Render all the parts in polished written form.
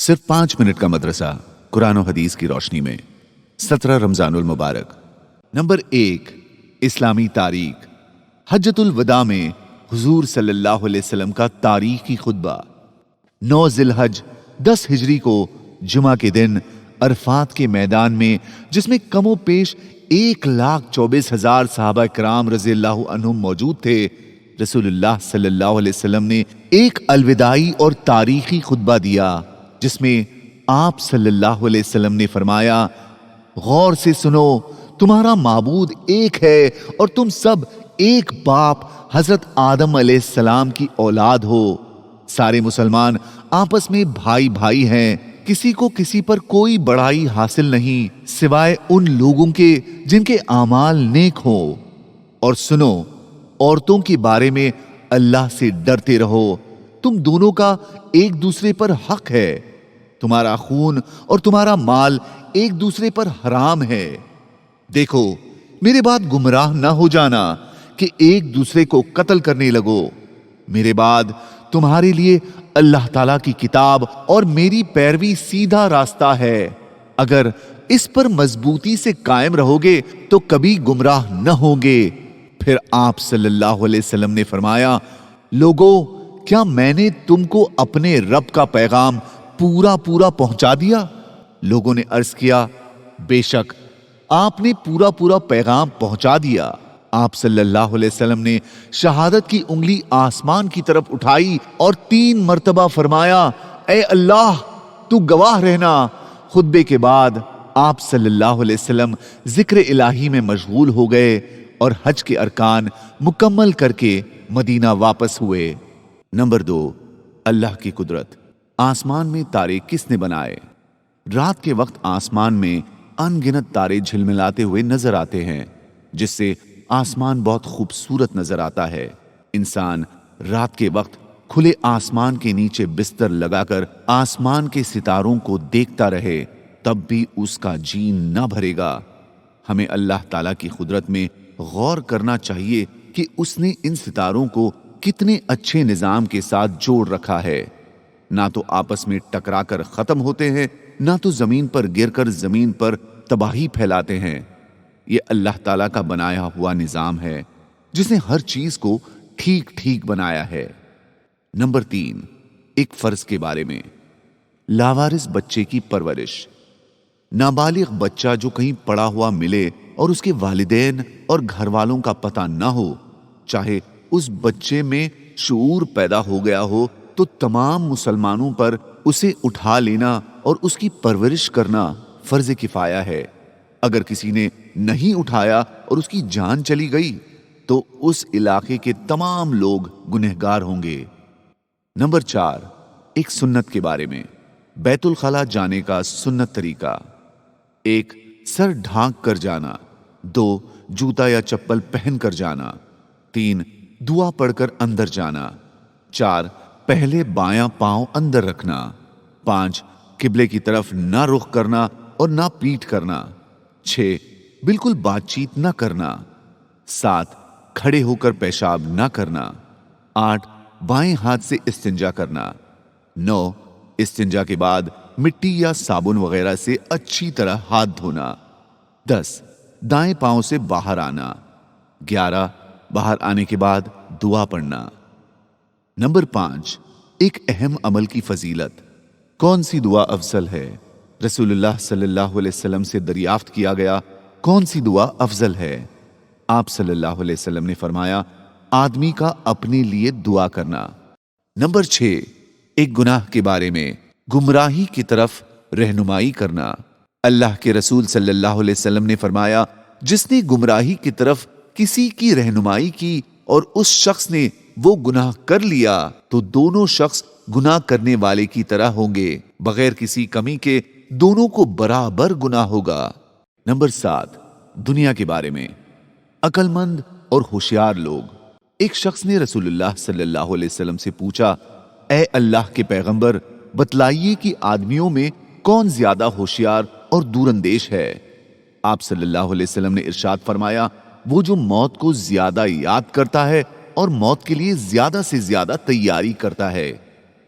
सिर्फ 5 मिनट का मदरसा कुरान और हदीस की रोशनी में 17 रमजानुल मुबारक। नंबर 1, इस्लामी तारीख। हज्जतुल वदा में हुजूर सल्लल्लाहु अलैहि वसल्लम का तारीखी खुतबा। 9 जिलहज 10 हिजरी को जुमा के दिन अरफात के मैदान में, जिसमें कमो पेश 1,24,000 सहाबा किराम रज़ियल्लाहु अन्हुम मौजूद थे, रसूलुल्लाह सल्लल्लाहु अलैहि वसल्लम ने एक अलविदाई और तारीखी खुतबा दिया, जिसमें आप सल्लल्लाहु अलैहि वसल्लम ने फरमाया, गौर से सुनो, तुम्हारा माबूद एक है और तुम सब एक बाप हजरत आदम अलैहिस्सलाम की औलाद हो। सारे मुसलमान आपस में भाई भाई हैं, किसी को किसी पर कोई बड़ाई हासिल नहीं सिवाय उन लोगों के जिनके आमाल नेक हो। और सुनो, औरतों के बारे में अल्लाह से डरते रहो, तुम दोनों का एक दूसरे पर हक है, तुम्हारा खून और तुम्हारा माल एक दूसरे पर हराम है। देखो, मेरे बाद गुमराह ना हो जाना कि एक दूसरे को कत्ल करने लगो। मेरे बाद तुम्हारे लिए अल्लाह ताला की किताब और मेरी पैरवी सीधा रास्ता है। अगर इस पर मजबूती से कायम रहोगे तो कभी गुमराह न होगे। फिर आप सल्लल्लाहु अलैहि वसल्लम ने फरमाया, लोगों, क्या मैंने तुमको अपने रब का पैगाम पूरा पूरा पहुंचा दिया? लोगों ने अर्ज किया, बेशक आपने पूरा पूरा पैगाम पहुंचा दिया। आप सल्लल्लाहु अलैहि वसल्लम ने शहादत की उंगली आसमान की तरफ उठाई और 3 मर्तबा फरमाया, ऐ अल्लाह, तू गवाह रहना। खुतबे के बाद आप सल्लल्लाहु अलैहि वसल्लम जिक्र इलाही में मशगूल हो गए और हज के अरकान मुकम्मल करके मदीना वापस हुए। नंबर 2, अल्लाह की कुदरत। आसमान में तारे किसने बनाए? रात के वक्त आसमान में अनगिनत तारे झिलमिलाते हुए नजर आते हैं, जिससे आसमान बहुत खूबसूरत नजर आता है। इंसान रात के वक्त खुले आसमान के नीचे बिस्तर लगाकर आसमान के सितारों को देखता रहे, तब भी उसका जी न भरेगा। हमें अल्लाह ताला की कुदरत में गौर करना चाहिए कि उसने इन सितारों को कितने अच्छे निजाम के साथ जोड़ रखा है। ना तो आपस में टकराकर खत्म होते हैं, ना तो जमीन पर गिरकर जमीन पर तबाही फैलाते हैं। ये अल्लाह ताला का बनाया हुआ निजाम है, जिसने हर चीज को ठीक ठीक बनाया है। नंबर 3, एक फर्ज के बारे में। लावारिस बच्चे की परवरिश। नाबालिग बच्चा जो कहीं पड़ा हुआ मिले और उसके वालिदैन और घर वालों का पता ना हो, चाहे उस बच्चे में शऊर पैदा हो गया हो, तो तमाम मुसलमानों पर उसे उठा लेना और उसकी परवरिश करना फर्ज किफाया है। अगर किसी ने नहीं उठाया और उसकी जान चली गई तो उस इलाके के तमाम लोग गुनहगार होंगे। नंबर 4, एक सुन्नत के बारे में। बैतुल खला जाने का सुन्नत तरीका। 1, सर ढांक कर जाना। 2, जूता या चप्पल पहन कर जाना। 3, दुआ पढ़कर अंदर जाना। 4, पहले बायां पांव अंदर रखना। 5, किबले की तरफ ना रुख करना और ना पीठ करना। 6, बिल्कुल बातचीत न करना। 7, खड़े होकर पेशाब न करना। 8, बाएं हाथ से इस्तिंजा करना। 9, इस्तिंजा के बाद मिट्टी या साबुन वगैरह से अच्छी तरह हाथ धोना। 10, दाएं पांव से बाहर आना। 11, बाहर आने के बाद दुआ पढ़ना। नंबर 5, एक अहम अमल की फजीलत। कौन सी दुआ अफजल है? रसूलुल्लाह सल्लल्लाहु अलैहि वसल्लम से दरियाफ्त किया गया, कौन सी दुआ अफजल है? आप सल्लल्लाहु अलैहि वसल्लम ने फरमाया, आदमी का अपने लिए दुआ करना। नंबर 6, एक गुनाह के बारे में। गुमराही की तरफ रहनुमाई करना। अल्लाह के रसूल सल्लल्लाहु अलैहि वसल्लम ने फरमाया, जिसने गुमराही की तरफ किसी की रहनुमाई की और उस शख्स ने वो गुनाह कर लिया, तो दोनों शख्स गुनाह करने वाले की तरह होंगे, बगैर किसी कमी के दोनों को बराबर गुनाह होगा। नंबर 7, दुनिया के बारे में। अक्लमंद और होशियार लोग। एक शख्स ने रसूलुल्लाह सल्लल्लाहु अलैहि वसल्लम से पूछा, ऐ अल्लाह के पैगंबर, बतलाइए कि आदमियों में कौन ज्यादा होशियार और दूरंदेश है? आप सल्लल्लाहु अलैहि वसल्लम ने इरशाद फरमाया, वो जो मौत को ज्यादा याद करता है और मौत के लिए ज्यादा से ज्यादा तैयारी करता है।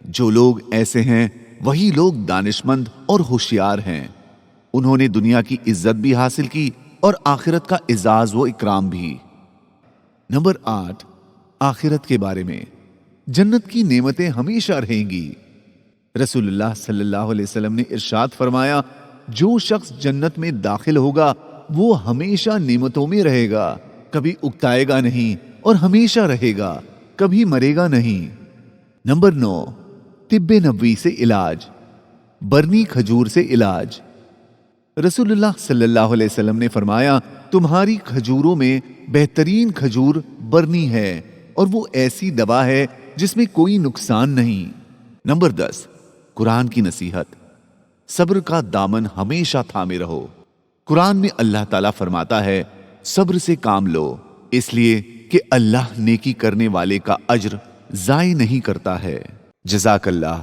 जो लोग ऐसे हैं وہی لوگ دانشمند اور ہوشیار ہیں۔ انہوں نے دنیا کی عزت بھی حاصل کی اور آخرت کا اعزاز و اکرام بھی۔ نمبر 8، آخرت کے بارے میں، جنت کی نعمتیں ہمیشہ رہیں گی۔ رسول اللہ صلی اللہ علیہ وسلم نے ارشاد فرمایا، جو شخص جنت میں داخل ہوگا وہ ہمیشہ نعمتوں میں رہے گا، کبھی اکتائے گا نہیں اور ہمیشہ رہے گا، کبھی مرے گا نہیں۔ نمبر 9، طب نبوی سے علاج، برنی کھجور سے علاج۔ رسول اللہ صلی اللہ علیہ وسلم نے فرمایا، تمہاری کھجوروں میں بہترین کھجور برنی ہے اور وہ ایسی دوا ہے جس میں کوئی نقصان نہیں۔ نمبر 10، قرآن کی نصیحت، صبر کا دامن ہمیشہ تھامے رہو۔ قرآن میں اللہ تعالیٰ فرماتا ہے، صبر سے کام لو، اس لیے کہ اللہ نیکی کرنے والے کا اجر ضائع نہیں کرتا ہے۔ جزاک اللہ۔